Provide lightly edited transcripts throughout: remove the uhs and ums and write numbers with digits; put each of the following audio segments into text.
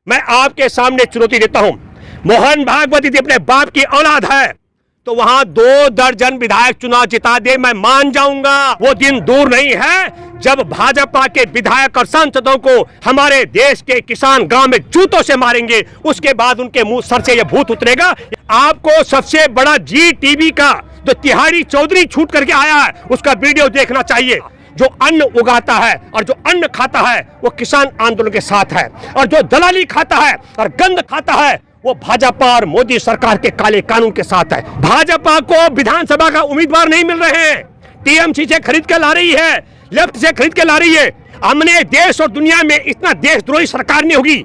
मैं आपके सामने चुनौती देता हूं, मोहन भागवत यदि अपने बाप की औलाद है तो वहां 2 दर्जन विधायक चुनाव जिता दे, मैं मान जाऊंगा। वो दिन दूर नहीं है जब भाजपा के विधायक और सांसदों को हमारे देश के किसान गांव में जूतों से मारेंगे, उसके बाद उनके मुंह सर से यह भूत उतरेगा। आपको सबसे बड़ा जी टीवी का जो तिहाड़ी चौधरी छूट करके आया है उसका वीडियो देखना चाहिए। जो अन्न उगाता है और जो अन्न खाता है वो किसान आंदोलन के साथ है, और जो दलाली खाता है और गंद खाता है वो भाजपा और मोदी सरकार के काले कानून के साथ है। भाजपा को विधानसभा का उम्मीदवार नहीं मिल रहे हैं, टीएमसी से खरीद के ला रही है, लेफ्ट से खरीद के ला रही है। हमने देश और दुनिया में इतना देशद्रोही सरकार नहीं होगी।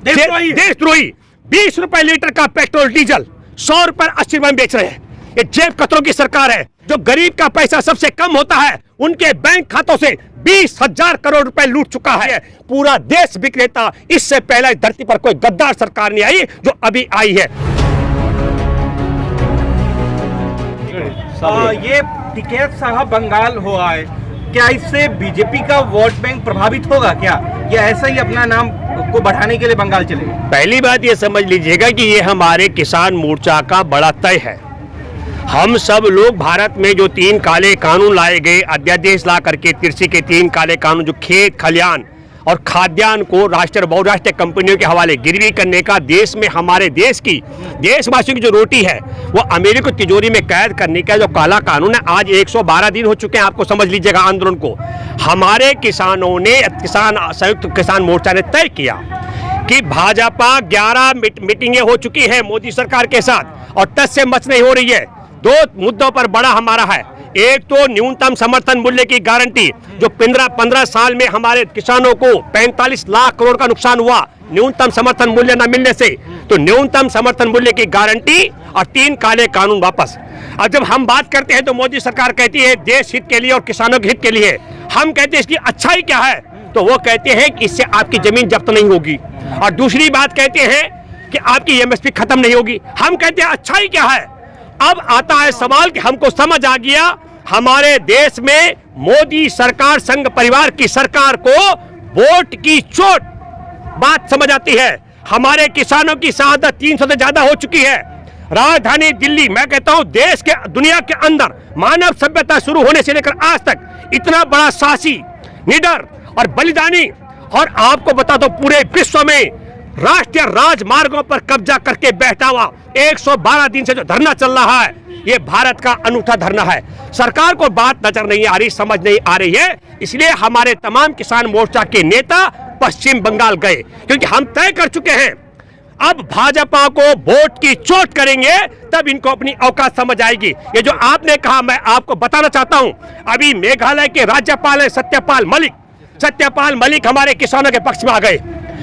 देशद्रोही 20 रुपए लीटर का पेट्रोल डीजल 100 रुपए 80 रुपए में बेच रहे हैं। ये जेब कतरों की सरकार है। जो गरीब का पैसा सबसे कम होता है उनके बैंक खातों से 20,000 करोड़ रुपए लूट चुका है पूरा देश विक्रेता। इससे पहले धरती पर कोई गद्दार सरकार नहीं आई जो अभी आई है। ये टिकैत साहब बंगाल हुआ है, क्या इससे बीजेपी का वोट बैंक प्रभावित होगा क्या, या ऐसा ही अपना नाम को बढ़ाने के लिए बंगाल चलेगा? पहली बात ये समझ लीजिएगा कि ये हमारे किसान मोर्चा का बड़ा तय है। हम सब लोग भारत में जो 3 काले कानून लाए गए, अध्यादेश ला करके कृषि के 3 काले कानून, जो खेत खलियान और खाद्यान्न को राष्ट्रीय और बहुराष्ट्रीय कंपनियों के हवाले गिरवी करने का, देश में हमारे देश की देशवासियों की जो रोटी है वो अमेरिका की तिजोरी में कैद करने का जो काला कानून है, आज 112 दिन हो चुके हैं। आपको समझ लीजिएगा आंदोलन को। हमारे किसानों ने, संयुक्त किसान मोर्चा ने तय किया कि भाजपा 11 मीटिंगें हो चुकी है मोदी सरकार के साथ और टच से मच नहीं हो रही है। 2 मुद्दों पर बड़ा हमारा है। एक तो न्यूनतम समर्थन मूल्य की गारंटी, जो 15 साल में हमारे किसानों को 45 लाख करोड़ का नुकसान हुआ न्यूनतम समर्थन मूल्य न मिलने से, तो न्यूनतम समर्थन मूल्य की गारंटी और 3 काले कानून वापस। अब जब हम बात करते हैं तो मोदी सरकार कहती है देश हित के लिए और किसानों के हित के लिए। हम कहते हैं इसकी अच्छाई क्या है, तो वो कहते हैं कि इससे आपकी जमीन जब्त नहीं होगी, और दूसरी बात कहते हैं कि आपकी एमएसपी खत्म नहीं होगी। हम कहते हैं अच्छाई क्या है। अब आता है सवाल कि हमको समझ आ गया हमारे देश में मोदी सरकार, संघ परिवार की सरकार को वोट की चोट बात समझ आती है। हमारे किसानों की शहादत 300 से ज्यादा हो चुकी है। राजधानी दिल्ली, मैं कहता हूं देश के, दुनिया के अंदर मानव सभ्यता शुरू होने से लेकर आज तक इतना बड़ा साहसी, निडर और बलिदानी, और आपको बता दो पूरे विश्व में राष्ट्रीय राजमार्गों पर कब्जा करके बैठा हुआ 112 दिन से जो धरना चल रहा है, ये भारत का अनूठा धरना है। सरकार को बात नजर नहीं आ रही, समझ नहीं आ रही है, इसलिए हमारे तमाम किसान मोर्चा के नेता पश्चिम बंगाल गए, क्योंकि हम तय कर चुके हैं अब भाजपा को वोट की चोट करेंगे तब इनको अपनी औकात समझ आएगी। ये जो आपने कहा, मैं आपको बताना चाहता हूं, अभी मेघालय के राज्यपाल है सत्यपाल मलिक हमारे किसानों के पक्ष में आ गए।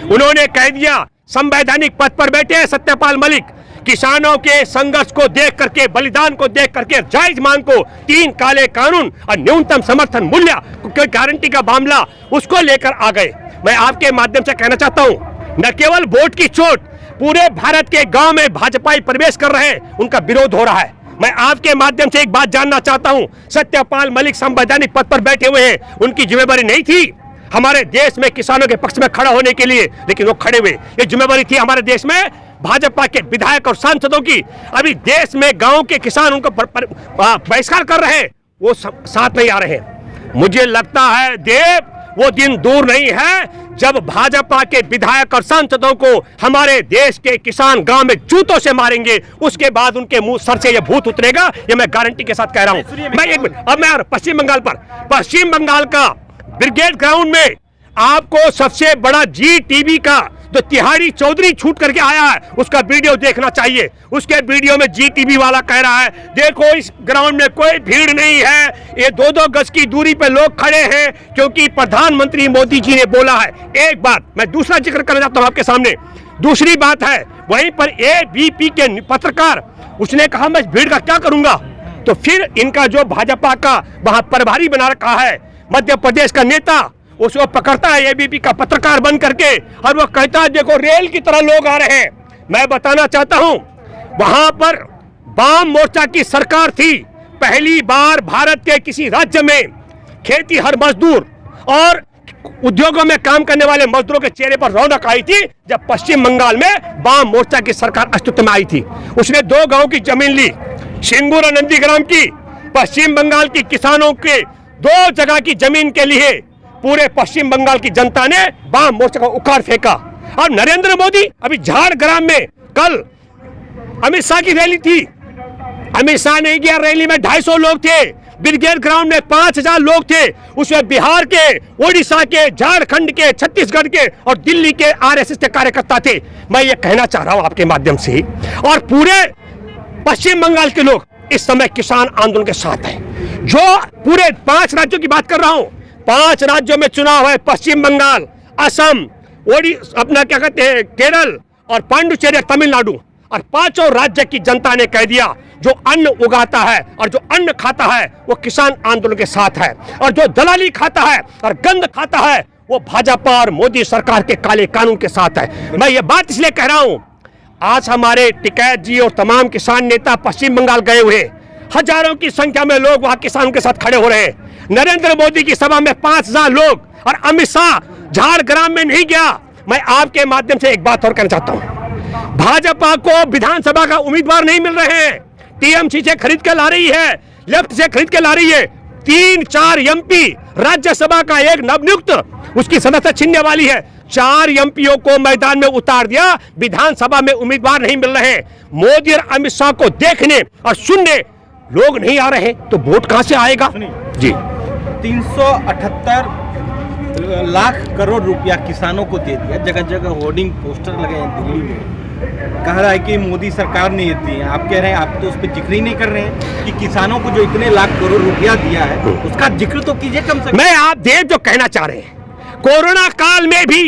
उन्होंने कह दिया, संवैधानिक पद पर बैठे हैं सत्यपाल मलिक, किसानों के संघर्ष को देख करके, बलिदान को देख करके, जायज मांग को, 3 काले कानून और न्यूनतम समर्थन मूल्य की गारंटी का मामला, उसको लेकर आ गए। मैं आपके माध्यम से कहना चाहता हूं, न केवल वोट की चोट, पूरे भारत के गांव में भाजपाई प्रवेश कर रहे हैं, उनका विरोध हो रहा है। मैं आपके माध्यम से एक बात जानना चाहता हूं, सत्यपाल मलिक संवैधानिक पद पर बैठे हुए हैं, उनकी जिम्मेदारी नहीं थी हमारे देश में किसानों के पक्ष में खड़ा होने के लिए, लेकिन वो खड़े हुए। ये जिम्मेदारी थी हमारे देश में भाजपा के विधायक और सांसदों की। अभी देश में गांव के किसान उनको बहिष्कार कर रहे हैं, वो साथ नहीं आ रहे हैं। मुझे लगता है देव, वो दिन दूर नहीं है जब भाजपा के विधायक और सांसदों को हमारे देश के किसान गांव में जूतों से मारेंगे, उसके बाद उनके मुंह सर से यह भूत उतरेगा। ये मैं गारंटी के साथ कह रहा हूं। मैं एक मिनट, अब मैं पश्चिम बंगाल पर, पश्चिम बंगाल का ब्रिगेड ग्राउंड में आपको सबसे बड़ा जी टीवी का जो तिहाड़ी चौधरी छूट करके आया है उसका वीडियो देखना चाहिए। उसके वीडियो में जी टीवी वाला कह रहा है, देखो इस ग्राउंड में कोई भीड़ नहीं है, ये 2-2 गज की दूरी पे लोग खड़े हैं क्योंकि प्रधानमंत्री मोदी जी ने बोला है। एक बात मैं दूसरा जिक्र करना चाहता हूं आपके सामने। दूसरी बात है, वहीं पर एबीपी के पत्रकार, उसने कहा मैं भीड़ का क्या करूंगा, तो फिर इनका जो भाजपा का वहां प्रभारी बना रखा है मध्य प्रदेश का नेता, उसको पकड़ता है एबीपी का पत्रकार बन करके, और वो कहता है देखो रेल की तरह लोग आ रहे हैं। मैं बताना चाहता हूं, वहां पर वाम मोर्चा की सरकार थी, पहली बार भारत के किसी राज्य में खेती हर मजदूर और उद्योगों में काम करने वाले मजदूरों के चेहरे पर रौनक आई थी जब पश्चिम बंगाल में वाम मोर्चा की सरकार अस्तित्व में आई थी। उसने 2 गांव की जमीन ली, सिंगूर और नंदीग्राम की। पश्चिम बंगाल की किसानों के 2 जगह की जमीन के लिए पूरे पश्चिम बंगाल की जनता ने वाम मोर्चा को उखाड़ फेंका। और नरेंद्र मोदी अभी झारग्राम में कल अमित शाह की रैली थी, अमित शाह नहीं गया रैली में, 250 लोग थे। ब्रिगेड ग्राउंड में 5000 लोग थे। उसमें बिहार के, ओडिशा के, झारखंड के, छत्तीसगढ़ के और दिल्ली के आरएसएस के कार्यकर्ता थे। मैं ये कहना चाह रहा हूं आपके माध्यम से, और पूरे पश्चिम बंगाल के लोग इस समय किसान आंदोलन के साथ हैं। जो पूरे 5 राज्यों की बात कर रहा हूं, 5 राज्यों में चुनाव है, पश्चिम बंगाल, असम, अपना क्या कहते हैं केरल और पांडुचेरी तमिलनाडु, और 5 राज्य की जनता ने कह दिया जो अन्न उगाता है और जो अन्न खाता है वो किसान आंदोलन के साथ है, और जो दलाली खाता है और गंद खाता है वो भाजपा और मोदी सरकार के काले कानून के साथ है। मैं ये बात इसलिए कह रहा हूं, आज हमारे टिकैत जी और तमाम किसान नेता पश्चिम बंगाल गए हुए, हजारों की संख्या में लोग वहां किसानों के साथ खड़े हो रहे हैं। नरेंद्र मोदी की सभा में 5000 लोग, और अमित शाह झारग्राम में नहीं गया। मैं आपके माध्यम से एक बात और कहना चाहता हूं, भाजपा को विधानसभा का उम्मीदवार नहीं मिल रहे हैं। टीएमसी से खरीद के ला रही है, लेफ्ट से खरीद के ला रही है। 3-4 एमपी, राज्यसभा का एक नवनियुक्त उसकी सदस्य छीनने वाली है। 4 एमपीओ को मैदान में उतार दिया, विधानसभा में उम्मीदवार नहीं मिल रहे। मोदी और अमित शाह को देखने और सुनने लोग नहीं आ रहे, तो वोट कहां से आएगा? जी, 378 लाख करोड़ रुपया किसानों को दे दिया, जगह जगह होर्डिंग पोस्टर लगे हैं दिल्ली में, कह रहा है कि मोदी सरकार ने दिए हैं। आप कह रहे हैं, आप तो उस पर जिक्र ही नहीं कर रहे हैं कि किसानों को जो इतने लाख करोड़ रुपया दिया है उसका जिक्र तो कीजिए कम से कम। मैं आप देश जो कहना चाह रहे हैं, कोरोना काल में भी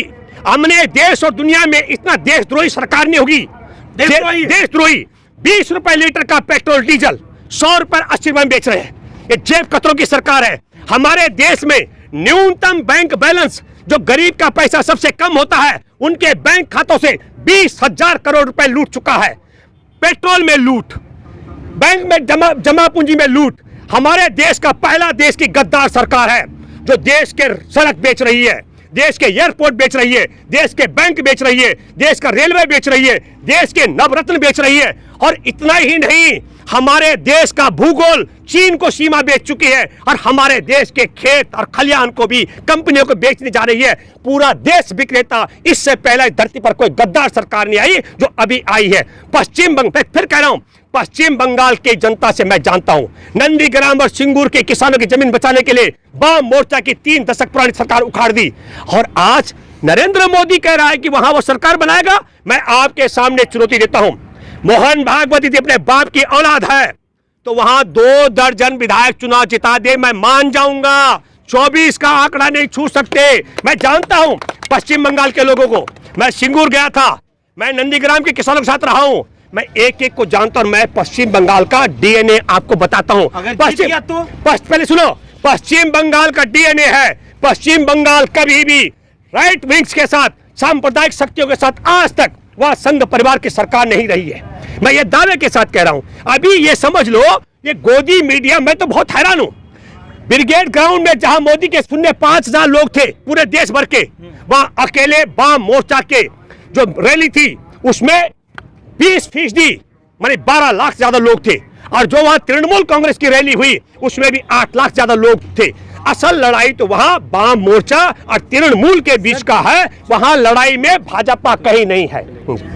हमने देश और दुनिया में इतना देशद्रोही सरकार नहीं होगी, देशद्रोही 20 रुपए लीटर का पेट्रोल डीजल 100 रुपए 80 रुपए में बेच रहे हैं। ये जेब कतरों की सरकार है। हमारे देश में न्यूनतम बैंक बैलेंस, जो गरीब का पैसा सबसे कम होता है, उनके बैंक खातों से 20,000 करोड़ रुपए लूट चुका है। पेट्रोल में लूट, बैंक में जमा पूंजी में लूट। हमारे देश का पहला देश की गद्दार सरकार है जो देश के सड़क बेच रही है, देश के एयरपोर्ट बेच रही है, देश के बैंक बेच रही है, देश का रेलवे बेच रही है, देश के नवरत्न बेच रही है। और इतना ही नहीं, हमारे देश का भूगोल चीन को सीमा बेच चुकी है, और हमारे देश के खेत और खलियान को भी कंपनियों को बेचने जा रही है। पूरा देश विक्रेता। इससे पहले धरती पर कोई गद्दार सरकार नहीं आई जो अभी आई है। पश्चिम बंगाल, फिर कह रहा हूं, पश्चिम बंगाल की जनता से मैं जानता हूं, नंदीग्राम और सिंगूर के किसानों की जमीन बचाने के लिए वाम मोर्चा की 3 दशक पुरानी सरकार उखाड़ दी, और आज नरेंद्र मोदी कह रहा है कि वहां वो सरकार बनाएगा। मैं आपके सामने चुनौती देता हूं, मोहन भागवत यदि अपने बाप की औलाद है तो वहां 2 दर्जन विधायक चुनाव जिता दे, मैं मान जाऊंगा। 24 का आंकड़ा नहीं छू सकते। मैं जानता हूं पश्चिम बंगाल के लोगों को। मैं सिंगूर गया था, मैं नंदीग्राम के किसानों के साथ रहा हूं, मैं एक को जानता हूं। मैं पश्चिम बंगाल का डीएनए आपको बताता हूं। पहले सुनो, पश्चिम बंगाल का डीएनए है। पश्चिम बंगाल कभी भी राइट विंग्स के साथ, सांप्रदायिक शक्तियों के साथ आज तक वह संघ परिवार की सरकार नहीं रही है। मैं ये दावे के साथ कह रहा हूं। अभी ये समझ लो, ये गोदी मीडिया, मैं तो बहुत हैरान हूं। ब्रिगेड ग्राउंड में जहां मोदी के सुनने 5000 लोग थे पूरे देश भर के, वहां अकेले वाम मोर्चा के जो रैली थी उसमें 20% माने 12 लाख से ज्यादा लोग थे, और जो वहां तृणमूल कांग्रेस की रैली हुई उसमें भी 8 लाख से ज्यादा लोग थे। असल लड़ाई तो वहां वाम मोर्चा और तृणमूल के बीच का है। वहां लड़ाई में भाजपा कहीं नहीं है।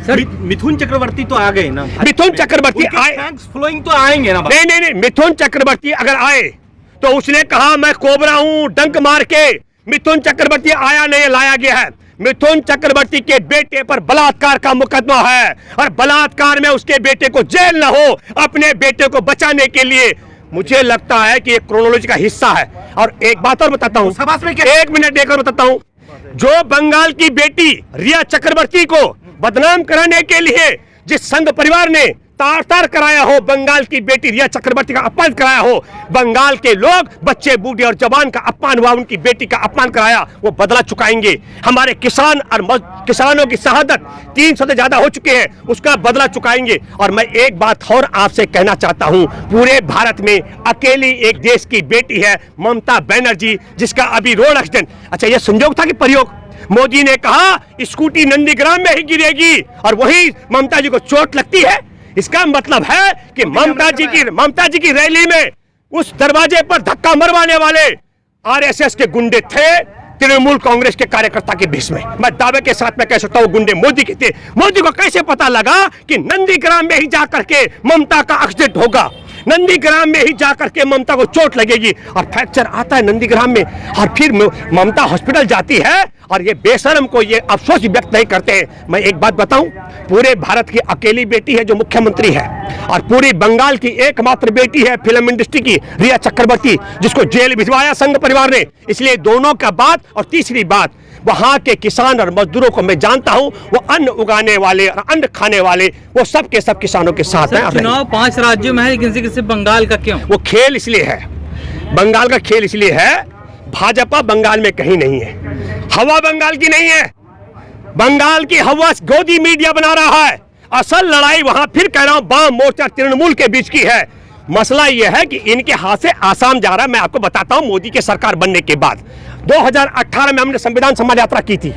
सर, मिथुन चक्रवर्ती तो आ गए ना? मिथुन चक्रवर्ती आए, फ्लोइंग तो आएंगे ना? नहीं, मिथुन चक्रवर्ती अगर आए तो उसने कहा मैं कोबरा हूं, डंक मार के। मिथुन चक्रवर्ती आया नहीं, लाया गया है। मिथुन चक्रवर्ती के बेटे पर बलात्कार का मुकदमा है, और बलात्कार में उसके बेटे को जेल न हो, अपने बेटे को बचाने के लिए मुझे लगता है कि ये क्रोनोलॉजी का हिस्सा है। और एक बात और बताता हूं, एक मिनट देकर बताता हूं, जो बंगाल की बेटी रिया चक्रवर्ती को बदनाम कराने के लिए जिस संघ परिवार ने तार तार कराया हो, बंगाल की बेटी रिया चक्रवर्ती का अपमान कराया हो, बंगाल के लोग बच्चे बूढ़े और जवान का अपमान हुआ, उनकी बेटी का अपमान कराया, वो बदला चुकाएंगे। हमारे किसान और किसानों की शहादत 300 से ज्यादा हो चुके हैं, उसका बदला चुकाएंगे। और मैं एक बात और आपसे कहना चाहता हूं, पूरे भारत में अकेली एक देश की बेटी है ममता बनर्जी, जिसका अभी रोड एक्सीडेंट, अच्छा यह संयोग था कि प्रयोग, मोदी ने कहा स्कूटी नंदीग्राम में ही गिरेगी और वही ममता जी को चोट लगती है। इसका मतलब है कि ममता जी की रैली में उस दरवाजे पर धक्का मरवाने वाले आरएसएस के गुंडे थे, तृणमूल कांग्रेस के कार्यकर्ता के बीच में। मैं दावे के साथ मैं कह सकता हूं गुंडे मोदी के थे। मोदी को कैसे पता लगा कि नंदीग्राम में ही जाकर के ममता का एक्सीडेंट होगा, नंदीग्राम में ही जाकर के ममता को चोट लगेगी और फ्रैक्चर आता है नंदीग्राम में, और फिर ममता हॉस्पिटल जाती है और ये बेशरम को ये अफसोस व्यक्त नहीं करते हैं। मैं एक बात बताऊं, पूरे भारत की अकेली बेटी है जो मुख्यमंत्री है, और पूरी बंगाल की एकमात्र बेटी है फिल्म इंडस्ट्री की रिया चक्रवर्ती, जिसको जेल भिजवाया संघ परिवार ने। इसलिए दोनों का बात, और तीसरी बात, वहां के किसान और मजदूरों को मैं जानता हूं, वो अन्न उगाने वाले और अन्न खाने वाले, वो सब के सब किसानों के साथ हैं। चुनाव 5 राज्यों में है, लेकिन सिर्फ बंगाल का क्यों? वो खेल इसलिए है, बंगाल का खेल इसलिए है, भाजपा बंगाल में कहीं नहीं है, हवा बंगाल की नहीं है, बंगाल की हवा गोदी मीडिया बना रहा है। असल लड़ाई वहां, फिर कह रहा हूं, वाम मोर्चा तृणमूल के बीच की है। मसला यह है कि इनके हाथ से आसाम जा रहा है। मैं आपको बताता हूं, मोदी के सरकार बनने के बाद 2018 में हमने संविधान सम्मान यात्रा की थी।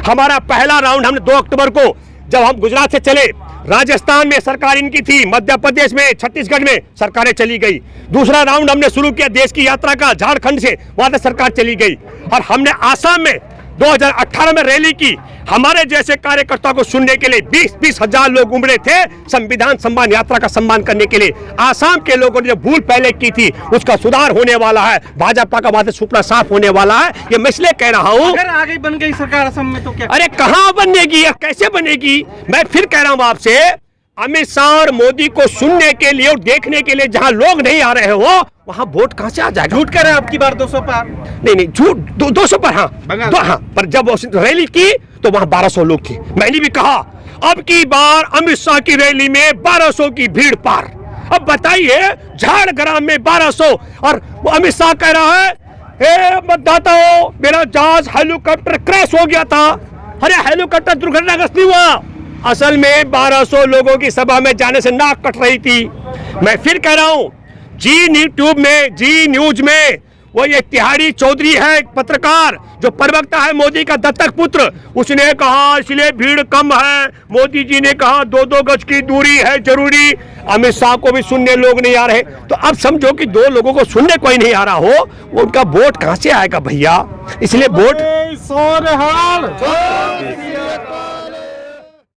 हमारा पहला राउंड हमने 2 अक्टूबर को, जब हम गुजरात से चले, राजस्थान में सरकार इनकी थी, मध्य प्रदेश में, छत्तीसगढ़ में सरकारें चली गई। दूसरा राउंड हमने शुरू किया देश की यात्रा का, झारखंड से, वहां से सरकार चली गई। और हमने आसाम में 2018 में रैली की। हमारे जैसे कार्यकर्ता को सुनने के लिए 20-20 हजार लोग उमड़े थे संविधान सम्मान यात्रा का सम्मान करने के लिए। आसाम के लोगों ने जो भूल पहले की थी उसका सुधार होने वाला है, भाजपा का वहां से सुपड़ा साफ होने वाला है। ये मैं इसलिए कह रहा हूँ, अगर आगे बन गई सरकार असम में तो क्या? अरे कहाँ बनेगी या कैसे बनेगी? मैं फिर कह रहा हूँ आपसे, अमित शाह और मोदी को सुनने के लिए और देखने के लिए जहां लोग नहीं आ रहे हो, वहां वोट कहां से आ जाएगा? झूठ कह रहे हैं आपकी बार 200 पार? नहीं झूठ, 200 पर, हाँ, पर जब रैली की तो वहां 1200 लोग थे। मैंने भी कहा अब की बार अमित शाह की रैली में 1200 की भीड़ पार। अब बताइए, झाड़ग्राम में 1200, और अमित शाह कह रहा है, हे मतदाताओं, मेरा जहाज हेलीकॉप्टर क्रैश हो गया था। अरे हेलीकॉप्टर दुर्घटनाग्रस्त नहीं हुआ, असल में 1200 लोगों की सभा में जाने से नाक कट रही थी। मैं फिर कह रहा हूं, जी न्यूज में वो ये तिहारी चौधरी है, एक पत्रकार जो प्रवक्ता है मोदी का दत्तक पुत्र, उसने कहा इसलिए भीड़ कम है। मोदी जी ने कहा 2-2 गज की दूरी है जरूरी। अमित शाह को भी सुनने लोग नहीं आ रहे। तो अब समझो कि 2 लोगों को सुनने कोई नहीं आ रहा हो, वो उनका वोट कहां से आएगा भैया? इसलिए वोट